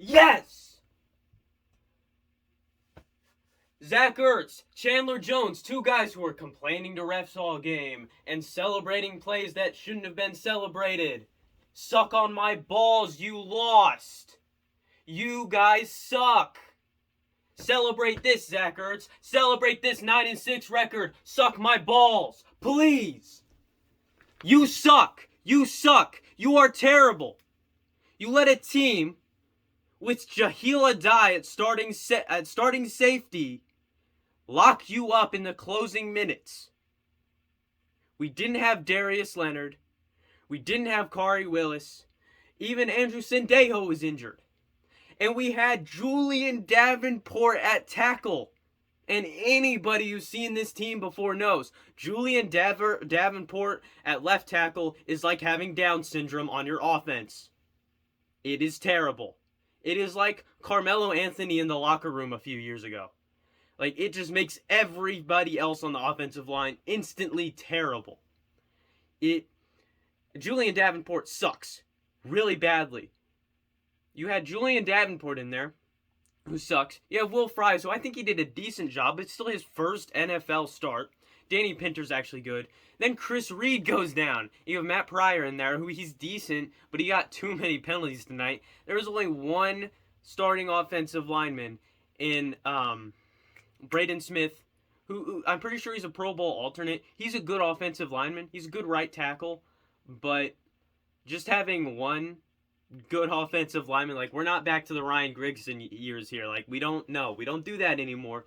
Yes! Zach Ertz, Chandler Jones, two guys who were complaining to refs all game and celebrating plays that shouldn't have been celebrated. Suck on my balls, you lost. You guys suck. Celebrate this, Zach Ertz. Celebrate this 9-6 record. Suck my balls. Please. You suck. You suck. You are terrible. You let a team with Jahlil Addae at starting safety lock you up in the closing minutes. We didn't have Darius Leonard. We didn't have Kari Willis. Even Andrew Sendejo was injured. And we had Julian Davenport at tackle. And anybody who's seen this team before knows Julian Davenport at left tackle is like having Down syndrome on your offense. It is terrible. It is like Carmelo Anthony in the locker room a few years ago. Like, it just makes everybody else on the offensive line instantly terrible. Julian Davenport sucks really badly. You had Julian Davenport in there, who sucks. You have Will Fries, who I think he did a decent job, but it's still his first NFL start. Danny Pinter's actually good. Then Chris Reed goes down. You have Matt Pryor in there, who he's decent, but he got too many penalties tonight. There was only one starting offensive lineman in Braden Smith, who I'm pretty sure he's a Pro Bowl alternate. He's a good offensive lineman. He's a good right tackle, but just having one good offensive lineman, like, we're not back to the Ryan Grigson years here. Like, we don't do that anymore.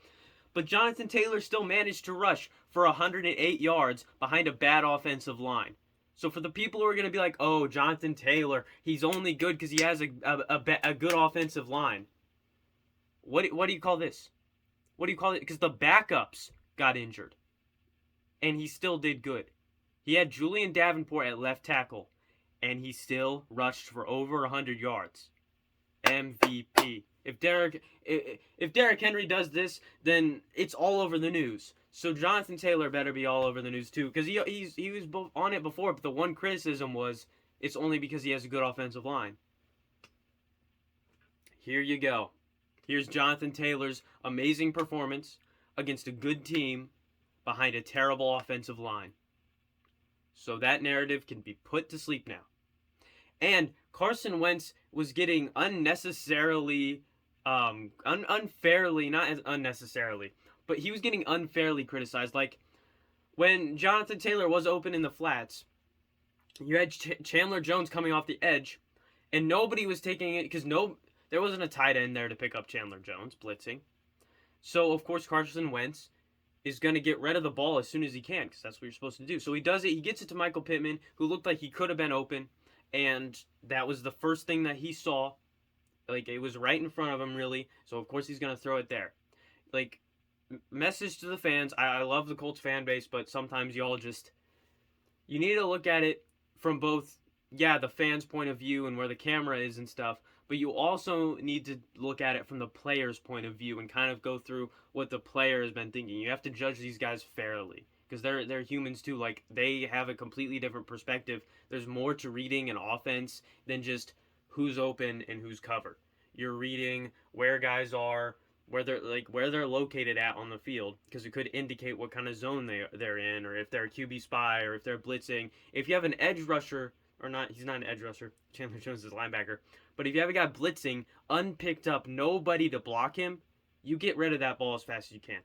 But Jonathan Taylor still managed to rush for 108 yards behind a bad offensive line. So for the people who are going to be like, oh, Jonathan Taylor, he's only good because he has a good offensive line. What do you call this? What do you call it? Because the backups got injured. And he still did good. He had Julian Davenport at left tackle. And he still rushed for over 100 yards. MVP. If Derrick Henry does this, then it's all over the news. So Jonathan Taylor better be all over the news too, because he was on it before. But the one criticism was it's only because he has a good offensive line. Here you go. Here's Jonathan Taylor's amazing performance against a good team behind a terrible offensive line. So that narrative can be put to sleep now. And Carson Wentz was getting unnecessarily, unfairly, not as unnecessarily, but he was getting unfairly criticized. Like, when Jonathan Taylor was open in the flats, you had Chandler Jones coming off the edge, and nobody was taking it because there wasn't a tight end there to pick up Chandler Jones blitzing. So, of course, Carson Wentz is going to get rid of the ball as soon as he can, because that's what you're supposed to do. So he does it. He gets it to Michael Pittman, who looked like he could have been open. And that was the first thing that he saw. Like, it was right in front of him, really. So, of course, he's going to throw it there. Like, message to the fans. I love the Colts fan base, but sometimes y'all you need to look at it from both, the fans' point of view and where the camera is and stuff. But you also need to look at it from the player's point of view and kind of go through what the player has been thinking. You have to judge these guys fairly. Because they're humans too. Like, they have a completely different perspective. There's more to reading an offense than just who's open and who's covered. You're reading where guys are, where they're located at on the field, because it could indicate what kind of zone they're in, or if they're a QB spy, or if they're blitzing. If you have an edge rusher, or not, he's not an edge rusher. Chandler Jones is a linebacker. But if you have a guy blitzing, unpicked up, nobody to block him, you get rid of that ball as fast as you can.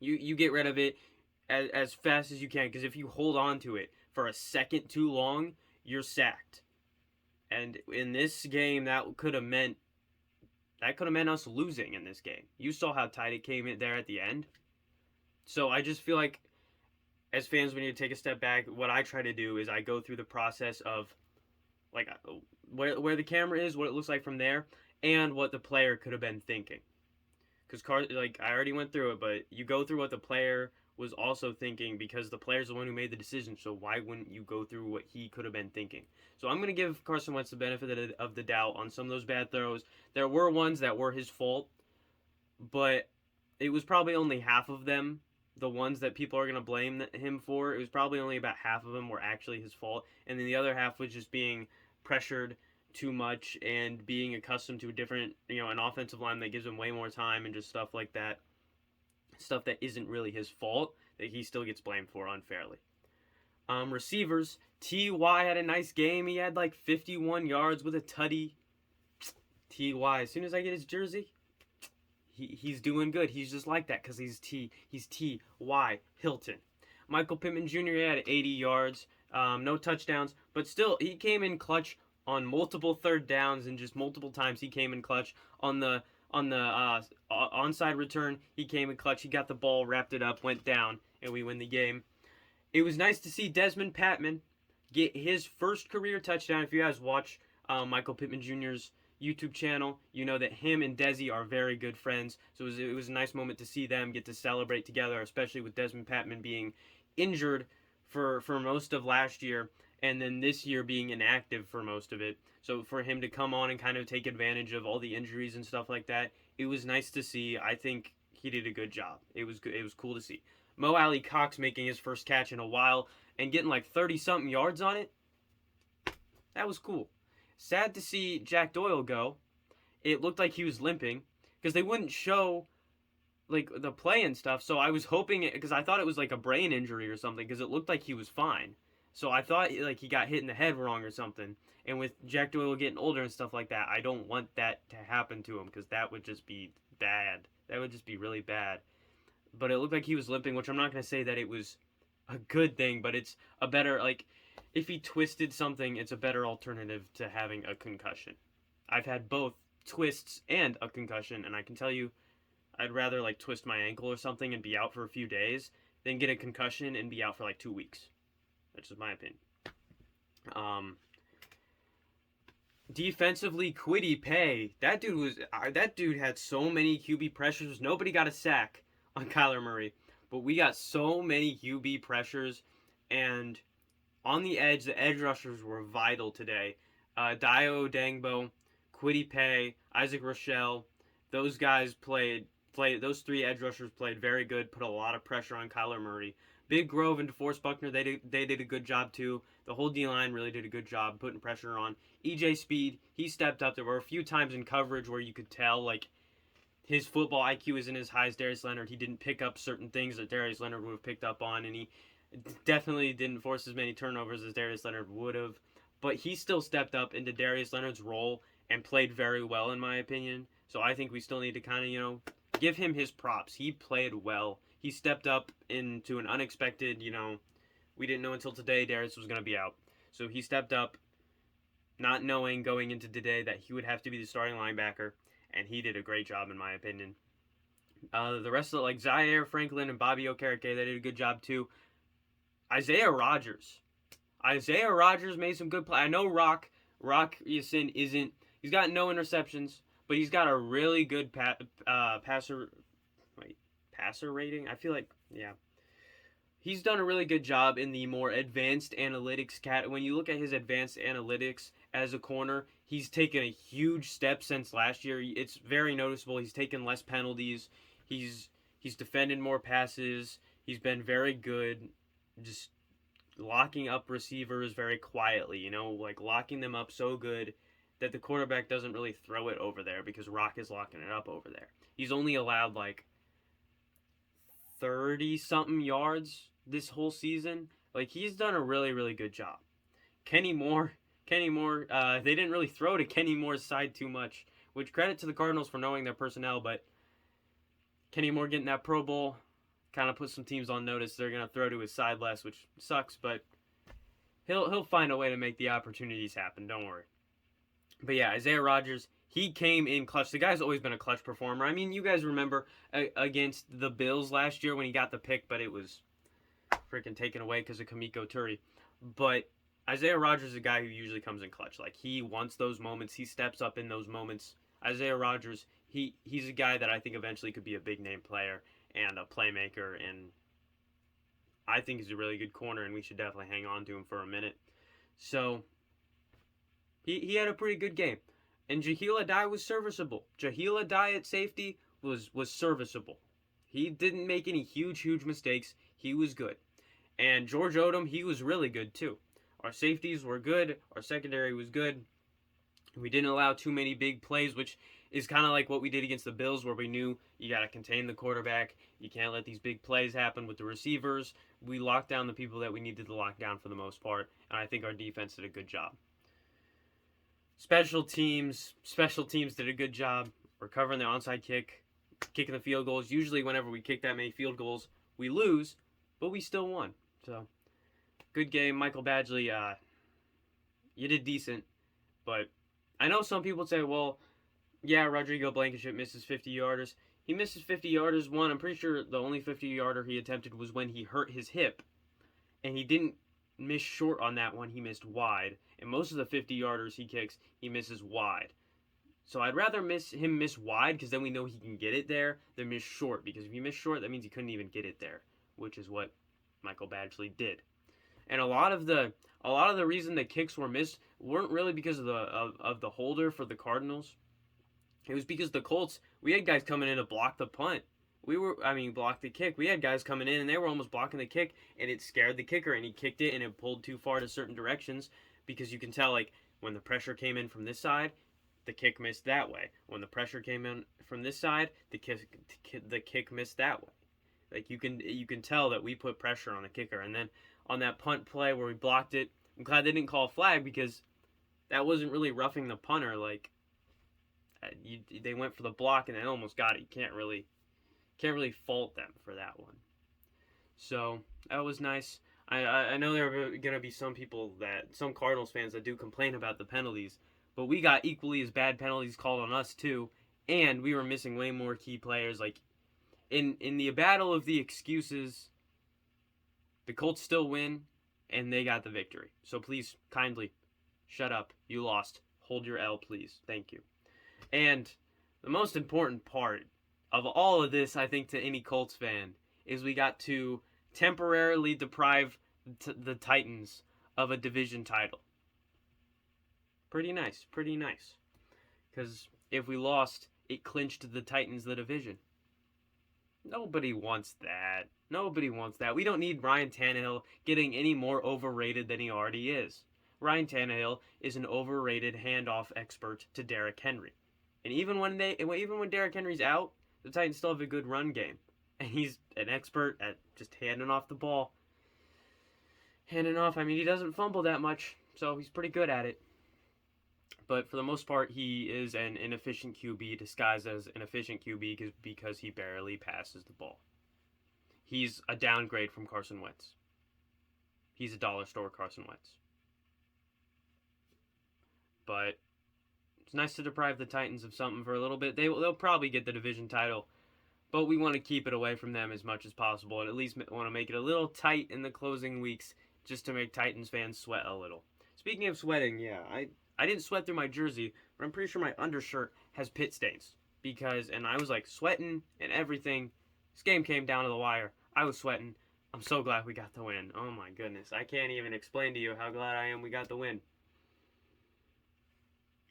You get rid of it as fast as you can, because if you hold on to it for a second too long, you're sacked. And in this game, that could have meant us losing in this game. You saw how tight it came in there at the end. So I just feel like, as fans, we need to take a step back. What I try to do is I go through the process of, like, where the camera is, what it looks like from there, and what the player could have been thinking. Because, I already went through it, but you go through what the player was also thinking, because the player's the one who made the decision, so why wouldn't you go through what he could have been thinking? So I'm going to give Carson Wentz the benefit of the doubt on some of those bad throws. There were ones that were his fault, but it was probably only half of them, the ones that people are going to blame him for. It was probably only about half of them were actually his fault, and then the other half was just being pressured too much and being accustomed to a different, an offensive line that gives him way more time and just stuff like that. Stuff that isn't really his fault that he still gets blamed for unfairly. Receivers, T.Y. had a nice game. He had like 51 yards with a tutty. T.Y. As soon as I get his jersey, he's doing good. He's just like that because he's T.Y. Hilton. Michael Pittman Jr. had 80 yards, no touchdowns, but still he came in clutch on multiple third downs and just multiple times he came in clutch on the onside return. He came in clutch. He got the ball, wrapped it up, went down, and we win the game. It was nice to see Desmond Patman get his first career touchdown. If you guys watch Michael Pittman Jr.'s YouTube channel, you know that him and Desi are very good friends. So it was a nice moment to see them get to celebrate together, especially with Desmond Patman being injured for most of last year, and then this year being inactive for most of it. So for him to come on and kind of take advantage of all the injuries and stuff like that, it was nice to see. I think he did a good job. It was good. It was cool to see. Mo Alley Cox making his first catch in a while and getting like 30-something yards on it. That was cool. Sad to see Jack Doyle go. It looked like he was limping because they wouldn't show like the play and stuff. So I was hoping because I thought it was like a brain injury or something because it looked like he was fine. So I thought like he got hit in the head wrong or something. And with Jack Doyle getting older and stuff like that, I don't want that to happen to him because that would just be bad. That would just be really bad. But it looked like he was limping, which I'm not going to say that it was a good thing, but it's a better, like, if he twisted something, it's a better alternative to having a concussion. I've had both twists and a concussion, and I can tell you, I'd rather, like, twist my ankle or something and be out for a few days than get a concussion and be out for, like, 2 weeks. That's just my opinion. Defensively, Kwity Paye, that dude had so many QB pressures. Nobody got a sack on Kyler Murray, but we got so many QB pressures, and on the edge rushers were vital today. Dio Dangbo, Kwity Paye, Isaac Rochelle, those guys played. Those three edge rushers played very good, put a lot of pressure on Kyler Murray. Big Grove and DeForest Buckner, they did a good job too. The whole D-line really did a good job putting pressure on. EJ Speed, he stepped up. There were a few times in coverage where you could tell, like, his football IQ isn't as high as Darius Leonard. He didn't pick up certain things that Darius Leonard would have picked up on, and he definitely didn't force as many turnovers as Darius Leonard would have. But he still stepped up into Darius Leonard's role and played very well, in my opinion. So I think we still need to kind of, give him his props. He played well. He stepped up into an unexpected, we didn't know until today Darius was going to be out. So he stepped up, not knowing going into today that he would have to be the starting linebacker. And he did a great job, in my opinion. The rest of like Zaire Franklin and Bobby Okereke, they did a good job too. Isaiah Rodgers made some good play. I know Rock Yasin isn't. He's got no interceptions, but he's got a really good passer rating. I feel like he's done a really good job in the more advanced analytics when you look at his advanced analytics as a corner, he's taken a huge step since last year. It's very noticeable. He's taken less penalties. He's defended more passes. He's been very good, just locking up receivers very quietly, like locking them up so good that the quarterback doesn't really throw it over there because Rock is locking it up over there. He's only allowed like 30-something yards this whole season. Like, he's done a really, really good job. Kenny Moore, they didn't really throw to Kenny Moore's side too much, which credit to the Cardinals for knowing their personnel, but Kenny Moore getting that Pro Bowl kind of puts some teams on notice. They're going to throw to his side less, which sucks, but he'll find a way to make the opportunities happen, don't worry. But yeah, Isaiah Rodgers, he came in clutch. The guy's always been a clutch performer. I mean, you guys remember against the Bills last year when he got the pick, but it was freaking taken away because of Kamiko Turi. But Isaiah Rodgers is a guy who usually comes in clutch. Like, he wants those moments. He steps up in those moments. Isaiah Rodgers, he's a guy that I think eventually could be a big-name player and a playmaker, and I think he's a really good corner, and we should definitely hang on to him for a minute. So, he had a pretty good game. And Jahlil Addae was serviceable. Jahlil Addae at safety was serviceable. He didn't make any huge mistakes. He was good. And George Odom, he was really good too. Our safeties were good. Our secondary was good. We didn't allow too many big plays, which is kind of like what we did against the Bills, where we knew you got to contain the quarterback. You can't let these big plays happen with the receivers. We locked down the people that we needed to lock down for the most part, and I think our defense did a good job. Special teams did a good job recovering the onside kick, kicking the field goals. Usually whenever we kick that many field goals, we lose, but we still won. So, good game. Michael Badgley, you did decent, but I know some people say, well, yeah, Rodrigo Blankenship misses 50-yarders. He misses 50-yarders. One, I'm pretty sure the only 50-yarder he attempted was when he hurt his hip, and he didn't miss short on that one. He missed wide, and most of the 50-yarders he kicks, he misses wide. So I'd rather him miss wide, because then we know he can get it there, than miss short, because if you miss short, that means he couldn't even get it there, which is what Michael Badgley did. And a lot of the reason the kicks were missed weren't really because of the holder for the Cardinals. It was because the Colts, we had guys coming in to block the punt. Block the kick. We had guys coming in and they were almost blocking the kick, and it scared the kicker, and he kicked it and it pulled too far to certain directions, because you can tell, like, when the pressure came in from this side, the kick missed that way. When the pressure came in from this side, the kick missed that way. Like, you can tell that we put pressure on the kicker. And then on that punt play where we blocked it, I'm glad they didn't call a flag, because that wasn't really roughing the punter. Like, they went for the block and they almost got it. You can't really fault them for that one. So that was nice. I know there are going to be some Cardinals fans that do complain about the penalties, but we got equally as bad penalties called on us too, and we were missing way more key players. Like, in the battle of the excuses, the Colts still win, and they got the victory. So please, kindly, shut up. You lost. Hold your L, please. Thank you. And the most important part of all of this, I think, to any Colts fan, is we got to temporarily deprive the Titans of a division title. Pretty nice. Because if we lost, it clinched the Titans the division. Nobody wants that. We don't need Ryan Tannehill getting any more overrated than he already is. Ryan Tannehill is an overrated handoff expert to Derrick Henry. And even when Derrick Henry's out, the Titans still have a good run game. And he's an expert at just handing off the ball. He doesn't fumble that much, so he's pretty good at it. But for the most part, he is an inefficient QB disguised as an efficient QB because he barely passes the ball. He's a downgrade from Carson Wentz. He's a dollar store Carson Wentz. But it's nice to deprive the Titans of something for a little bit. They'll probably get the division title, but we want to keep it away from them as much as possible, and at least want to make it a little tight in the closing weeks, just to make Titans fans sweat a little. Speaking of sweating, yeah, I didn't sweat through my jersey, but I'm pretty sure my undershirt has pit stains, and I was like sweating and everything. This game came down to the wire. I was sweating. I'm so glad we got the win. Oh my goodness, I can't even explain to you how glad I am we got the win.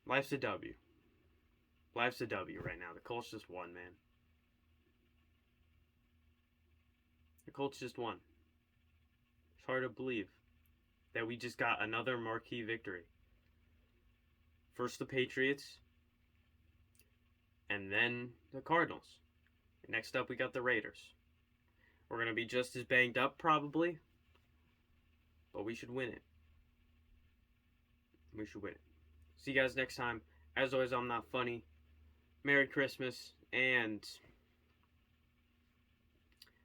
Life's a W. Life's a W right now. The Colts just won, man. The Colts just won. It's hard to believe that we just got another marquee victory. First the Patriots, and then the Cardinals. Next up we got the Raiders. We're going to be just as banged up probably, but we should win it. We should win it. See you guys next time. As always, I'm not funny. Merry Christmas, and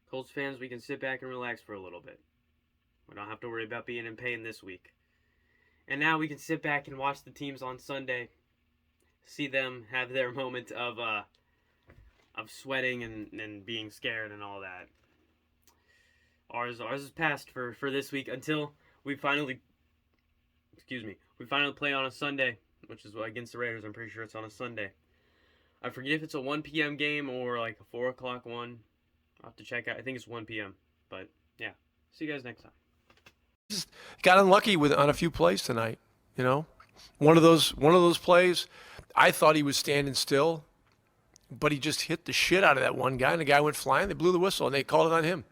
Colts fans, we can sit back and relax for a little bit. We don't have to worry about being in pain this week. And now we can sit back and watch the teams on Sunday, see them have their moment of sweating and being scared and all that. Ours is past for this week until we finally play on a Sunday, which is against the Raiders. I'm pretty sure it's on a Sunday. I forget if it's a 1 p.m. game or like a 4 o'clock one. I'll have to check out. I think it's 1 p.m. But yeah, see you guys next time. Just got unlucky on a few plays tonight. You know, one of those plays, I thought he was standing still, but he just hit the shit out of that one guy, and the guy went flying. They blew the whistle, and they called it on him.